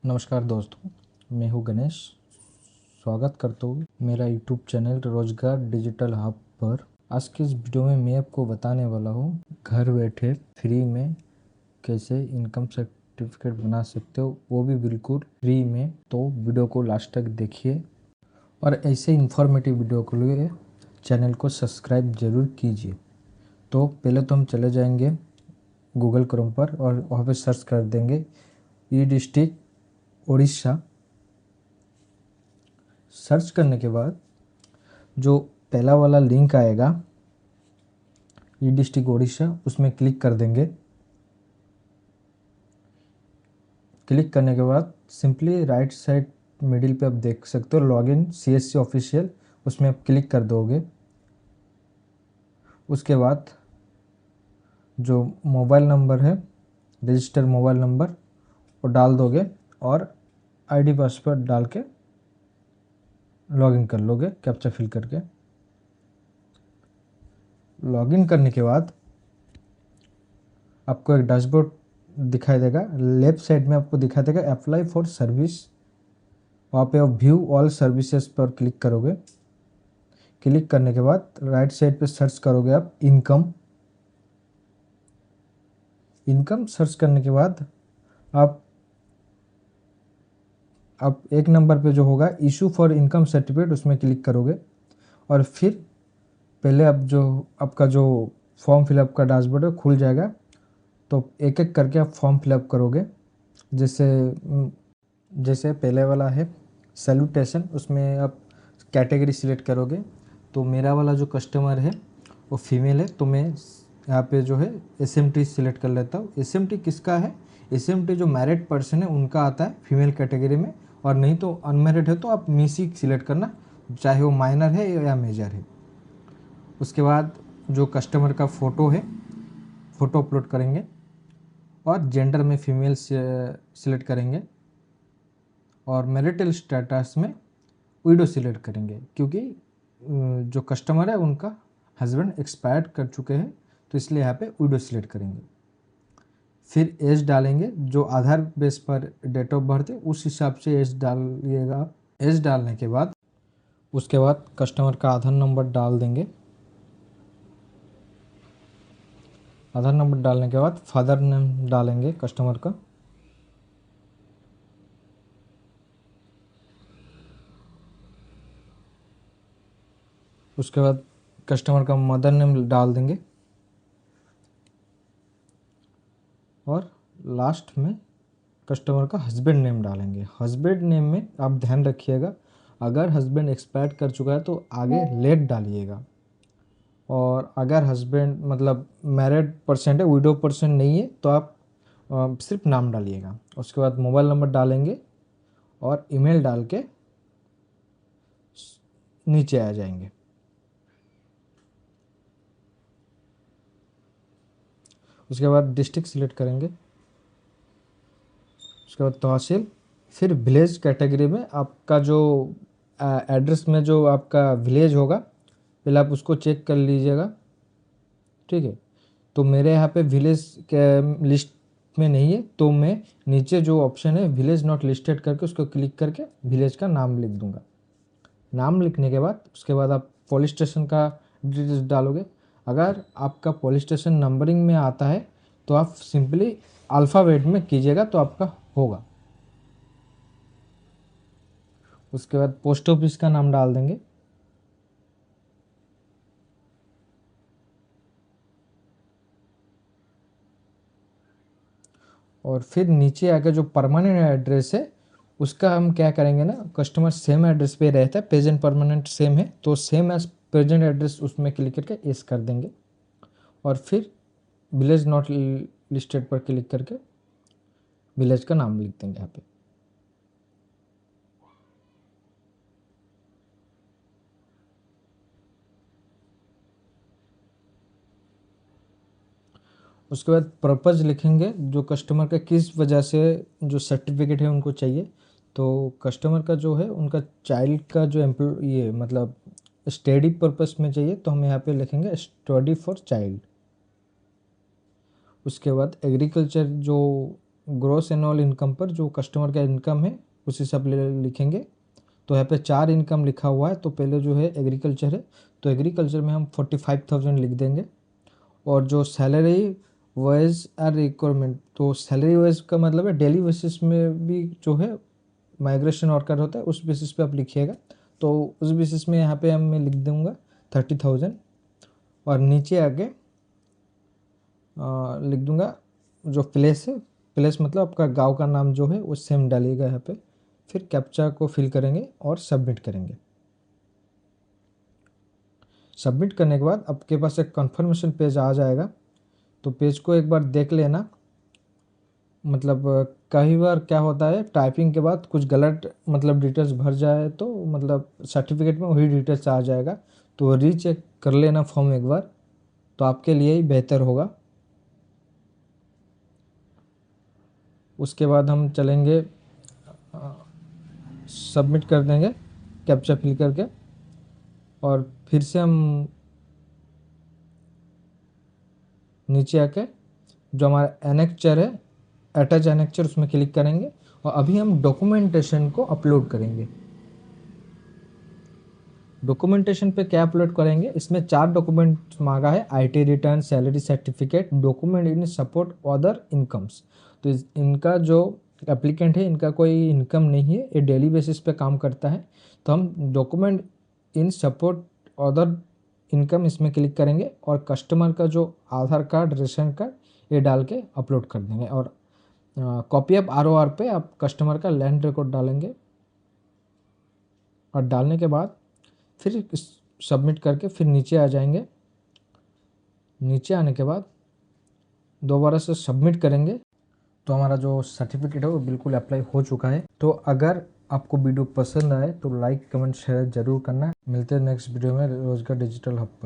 नमस्कार दोस्तों, मैं हूं गणेश। स्वागत करता हूं मेरा यूट्यूब चैनल रोजगार डिजिटल हब पर। आज की इस वीडियो में मैं आपको बताने वाला हूं घर बैठे फ्री में कैसे इनकम सर्टिफिकेट बना सकते हो, वो भी बिल्कुल फ्री में। तो वीडियो को लास्ट तक देखिए और ऐसे इन्फॉर्मेटिव वीडियो के लिए चैनल को सब्सक्राइब जरूर कीजिए। तो पहले तो हम चले जाएंगे गूगल क्रोम पर और वहाँ पे सर्च कर देंगे ई डिस्ट्रिक्ट उड़ीसा। सर्च करने के बाद जो पहला वाला लिंक आएगा ई डिस्ट्रिक्ट उड़ीसा, उसमें क्लिक कर देंगे। क्लिक करने के बाद सिंपली राइट साइड मिडिल पे आप देख सकते हो लॉगिन सीएससी ऑफिशियल, उसमें आप क्लिक कर दोगे। उसके बाद जो मोबाइल नंबर है, रजिस्टर मोबाइल नंबर, वो डाल दोगे और आईडी पासवर्ड डाल के लॉगिन कर लोगे कैप्चा फिल करके। लॉगिन करने के बाद आपको एक डैशबोर्ड दिखाई देगा। लेफ्ट साइड में आपको दिखाई देगा अप्लाई फॉर सर्विस। वहाँ पे आप व्यू ऑल सर्विसेज पर क्लिक करोगे। क्लिक करने के बाद राइट साइड पे सर्च करोगे आप इनकम। इनकम सर्च करने के बाद आप एक नंबर पे जो होगा इशू फॉर इनकम सर्टिफिकेट, उसमें क्लिक करोगे और फिर पहले आप जो आपका जो फॉर्म फिलअप का डैशबोर्ड है खुल जाएगा। तो एक एक करके आप फॉर्म फिलअप करोगे। जैसे जैसे पहले वाला है सैल्यूटेशन, उसमें आप कैटेगरी सिलेक्ट करोगे। तो मेरा वाला जो कस्टमर है वो फीमेल है, तो मैं यहाँ पे जो है एसएमटी सिलेक्ट कर लेता हूँ। एसएमटी किसका है? एसएमटी जो मैरिड पर्सन है उनका आता है फीमेल कैटेगरी में, और नहीं तो अनमैरिड है तो आप मिसी सिलेक्ट करना, चाहे वो माइनर है या मेजर है। उसके बाद जो कस्टमर का फ़ोटो है, फ़ोटो अपलोड करेंगे और जेंडर में फीमेल सिलेक्ट करेंगे और मैरिटल स्टेटस में विडो सिलेक्ट करेंगे, क्योंकि जो कस्टमर है उनका हस्बैंड एक्सपायर्ड कर चुके हैं, तो इसलिए यहाँ पे विडो सिलेक्ट करेंगे। फिर एज डालेंगे, जो आधार बेस पर डेट ऑफ बर्थ है उस हिसाब से एज डालिएगा आप। एज डालने के बाद उसके बाद कस्टमर का आधार नंबर डाल देंगे। आधार नंबर डालने के बाद फादर नेम डालेंगे कस्टमर का। उसके बाद कस्टमर का मदर नेम डाल देंगे और लास्ट में कस्टमर का हस्बैंड नेम डालेंगे। हस्बैंड नेम में आप ध्यान रखिएगा, अगर हस्बैंड एक्सपायर कर चुका है तो आगे लेट डालिएगा, और अगर हस्बैंड मतलब मैरिड पर्सन है, विडो पर्सन नहीं है, तो आप सिर्फ नाम डालिएगा। उसके बाद मोबाइल नंबर डालेंगे और ईमेल डाल के नीचे आ जाएंगे। उसके बाद डिस्ट्रिक्ट सिलेक्ट करेंगे। उसके बाद तहसील, फिर विलेज कैटेगरी में आपका जो एड्रेस में जो आपका विलेज होगा पहले आप उसको चेक कर लीजिएगा, ठीक है। तो मेरे यहाँ पे विलेज के लिस्ट में नहीं है, तो मैं नीचे जो ऑप्शन है विलेज नॉट लिस्टेड करके उसको क्लिक करके विलेज का नाम लिख दूंगा। नाम लिखने के बाद उसके बाद आप पुलिस स्टेशन का डिटेल्स डालोगे। अगर आपका पुलिस स्टेशन नंबरिंग में आता है तो आप सिंपली अल्फ़ाबेट में कीजिएगा तो आपका होगा। उसके बाद पोस्ट ऑफिस का नाम डाल देंगे। और फिर नीचे आकर जो परमानेंट एड्रेस है उसका हम क्या करेंगे ना, कस्टमर सेम एड्रेस पे रहता है, प्रेजेंट परमानेंट सेम है, तो सेम एज प्रेजेंट एड्रेस उसमें क्लिक करके एस कर देंगे और फिर विलेज नॉट लिस्टेड पर क्लिक करके विलेज का नाम लिख देंगे यहाँ पे। उसके बाद पर्पज़ लिखेंगे, जो कस्टमर का किस वजह से जो सर्टिफिकेट है उनको चाहिए। तो कस्टमर का जो है उनका चाइल्ड का जो ये मतलब स्टडी पर्पस में चाहिए, तो हम यहाँ पे लिखेंगे स्टडी फॉर चाइल्ड। उसके बाद एग्रीकल्चर जो ग्रॉस एनुअल इनकम पर जो कस्टमर का इनकम है उस हिसाब लिखेंगे। तो यहाँ पे 4 इनकम लिखा हुआ है, तो पहले जो है एग्रीकल्चर है, तो एग्रीकल्चर में हम 45,000 लिख देंगे। और जो सैलरी वाइज आर रिक्वायरमेंट, तो सैलरी वाइज का मतलब है डेली बेसिस में भी जो है माइग्रेशन वर्कर होता है, उस बेसिस पे आप लिखिएगा। तो उस बेसिस में यहाँ पे हम मैं लिख दूँगा 30,000। और नीचे आके लिख दूँगा जो प्लेस है, प्लेस मतलब आपका गांव का नाम जो है वो सेम डालिएगा यहाँ पे। फिर कैप्चा को फिल करेंगे और सबमिट करेंगे। सबमिट करने के बाद आपके पास एक कन्फर्मेशन पेज आ जाएगा। तो पेज को एक बार देख लेना। मतलब कई बार क्या होता है, टाइपिंग के बाद कुछ गलत मतलब डिटेल्स भर जाए तो मतलब सर्टिफिकेट में वही डिटेल्स आ जाएगा। तो रीचेक कर लेना फॉर्म एक बार, तो आपके लिए ही बेहतर होगा। उसके बाद हम चलेंगे, सबमिट कर देंगे कैप्चा फिल करके। और फिर से हम नीचे आके जो हमारा एनेक्चर है, अटैच एनेक्चर, उसमें क्लिक करेंगे। और अभी हम डॉक्यूमेंटेशन को अपलोड करेंगे। डॉक्यूमेंटेशन पे क्या अपलोड करेंगे, इसमें 4 डॉक्यूमेंट मांगा है, IT return, salary certificate, document in support other incomes. तो इनका जो एप्लीकेंट है इनका कोई इनकम नहीं है, ये डेली बेसिस पे काम करता है। तो हम document in support other income इसमें क्लिक करेंगे और कस्टमर का जो आधार कार्ड, रेशन कार्ड ये डाल के अपलोड कर देंगे। और कॉपी ऑफ आरओआर पे आप कस्टमर का लैंड रिकॉर्ड डालेंगे। और डालने के बाद फिर सबमिट करके फिर नीचे आ जाएंगे। नीचे आने के बाद दोबारा से सबमिट करेंगे। तो हमारा जो सर्टिफिकेट है वो बिल्कुल अप्लाई हो चुका है। तो अगर आपको वीडियो पसंद आए तो लाइक, कमेंट, शेयर जरूर करना। मिलते हैं नेक्स्ट वीडियो में रोजगार डिजिटल हब पर।